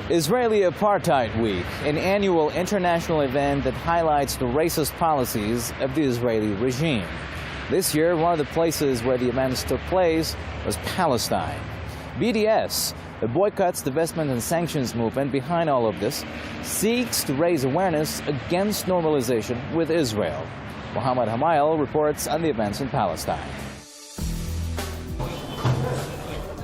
Israeli Apartheid Week, an annual international event that highlights the racist policies of the Israeli regime. This year, one of the places where the events took place was Palestine. BDS, the boycotts, divestment and sanctions movement behind all of this, seeks to raise awareness against normalization with Israel. Mohammed Hamail reports on the events in Palestine.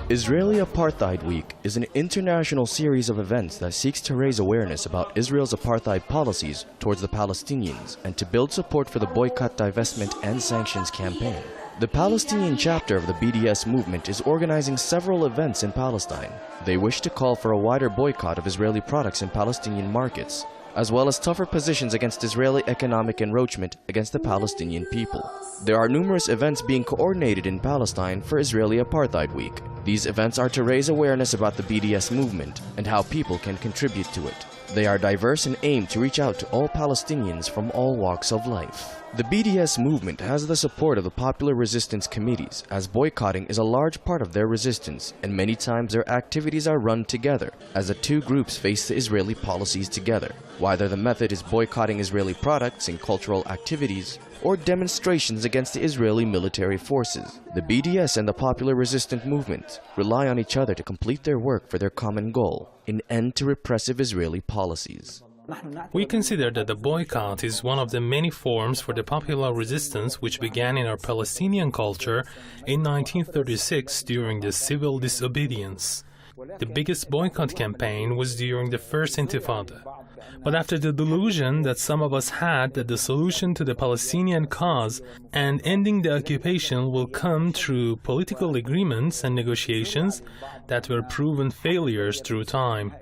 Israeli Apartheid Week is an international series of events that seeks to raise awareness about Israel's apartheid policies towards the Palestinians and to build support for the boycott, divestment and sanctions campaign. The Palestinian chapter of the BDS movement is organizing several events in Palestine. They wish to call for a wider boycott of Israeli products in Palestinian markets, as well as tougher positions against Israeli economic encroachment against the Palestinian people. There are numerous events being coordinated in Palestine for Israeli Apartheid Week. These events are to raise awareness about the BDS movement and how people can contribute to it. They are diverse and aim to reach out to all Palestinians from all walks of life. The BDS movement has the support of the popular resistance committees, as boycotting is a large part of their resistance, and many times their activities are run together, as the two groups face the Israeli policies together. Whether the method is boycotting Israeli products and cultural activities, or demonstrations against the Israeli military forces. The BDS and the popular resistance movement rely on each other to complete their work for their common goal, an end to repressive Israeli policies. We consider that the boycott is one of the many forms for the popular resistance which began in our Palestinian culture in 1936 during the civil disobedience. The biggest boycott campaign was during the first Intifada. But after the delusion that some of us had that the solution to the Palestinian cause and ending the occupation will come through political agreements and negotiations that were proven failures through time,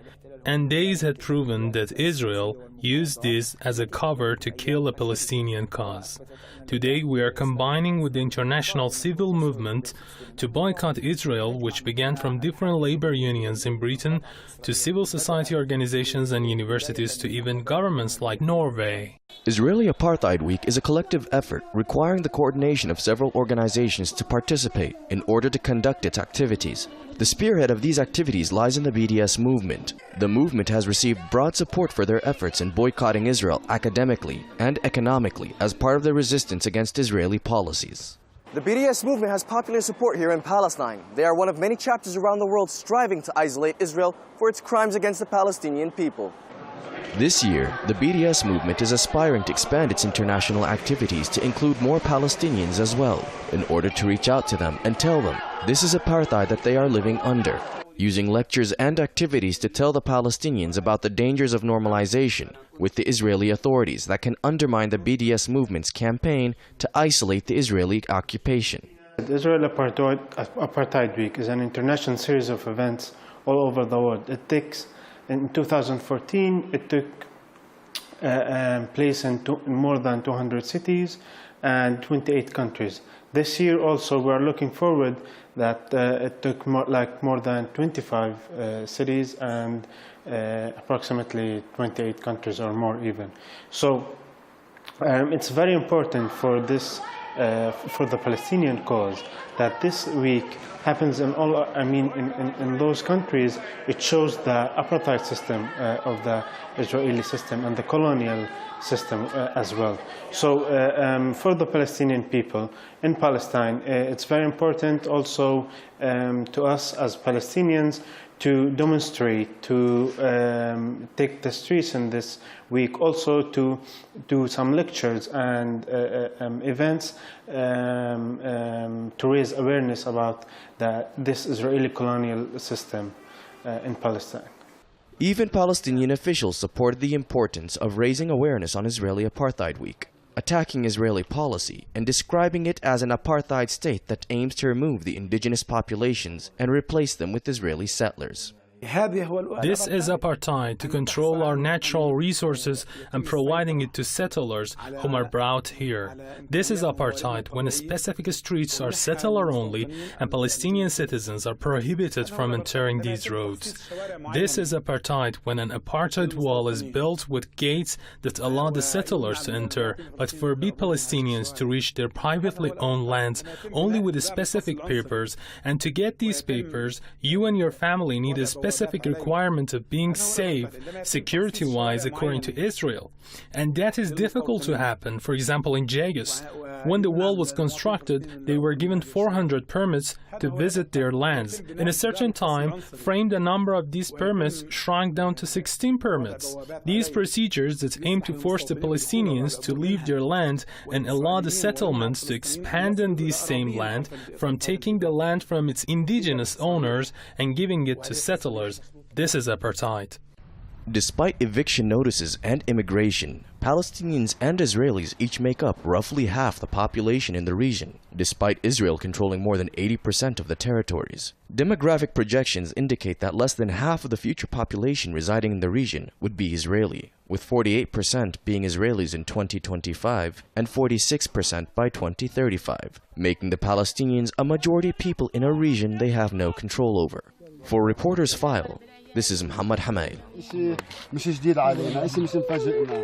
and days had proven that Israel used this as a cover to kill the Palestinian cause. Today we are combining with the international civil movement to boycott Israel, which began from different labor unions in Britain to civil society organizations and universities to even governments like Norway. Israeli Apartheid Week is a collective effort requiring the coordination of several organizations to participate in order to conduct its activities. The spearhead of these activities lies in the BDS movement. The movement has received broad support for their efforts in boycotting Israel academically and economically as part of the resistance against Israeli policies. The BDS movement has popular support here in Palestine. They are one of many chapters around the world striving to isolate Israel for its crimes against the Palestinian people. This year, the BDS movement is aspiring to expand its international activities to include more Palestinians as well, in order to reach out to them and tell them this is apartheid that they are living under, using lectures and activities to tell the Palestinians about the dangers of normalization with the Israeli authorities that can undermine the BDS movement's campaign to isolate the Israeli occupation. The Israel Apartheid Week is an international series of events all over the world. In 2014, it took place in more than 200 cities and 28 countries. This year also we are looking forward that it took more than 25 cities and approximately 28 countries or more even. So it's very important for this for the Palestinian cause that this week happens in all, in those countries. It shows the apartheid system of the Israeli system and the colonial system as well. So for the Palestinian people in Palestine, it's very important also to us as Palestinians to demonstrate, to take the streets in this week, also to do some lectures and events to raise awareness about this Israeli colonial system in Palestine. Even Palestinian officials supported the importance of raising awareness on Israeli Apartheid Week, attacking Israeli policy and describing it as an apartheid state that aims to remove the indigenous populations and replace them with Israeli settlers. This is apartheid, to control our natural resources and providing it to settlers whom are brought here. This is apartheid when specific streets are settler only and Palestinian citizens are prohibited from entering these roads. This is apartheid when an apartheid wall is built with gates that allow the settlers to enter but forbid Palestinians to reach their privately owned lands only with specific papers, and to get these papers, you and your family need a specific requirement of being safe, security-wise, according to Israel. And that is difficult to happen, for example, in Jagos. When the wall was constructed, they were given 400 permits to visit their lands. In a certain time frame, the number of these permits shrunk down to 16 permits. These procedures that aim to force the Palestinians to leave their land and allow the settlements to expand in this same land from taking the land from its indigenous owners and giving it to settlers. This is apartheid. Despite eviction notices and immigration, Palestinians and Israelis each make up roughly half the population in the region, despite Israel controlling more than 80% of the territories. Demographic projections indicate that less than half of the future population residing in the region would be Israeli, with 48% being Israelis in 2025 and 46% by 2035, making the Palestinians a majority people in a region they have no control over. For Reporters File, this is Muhammad Hamail. مش جديد علينا، اسم مفاجئنا.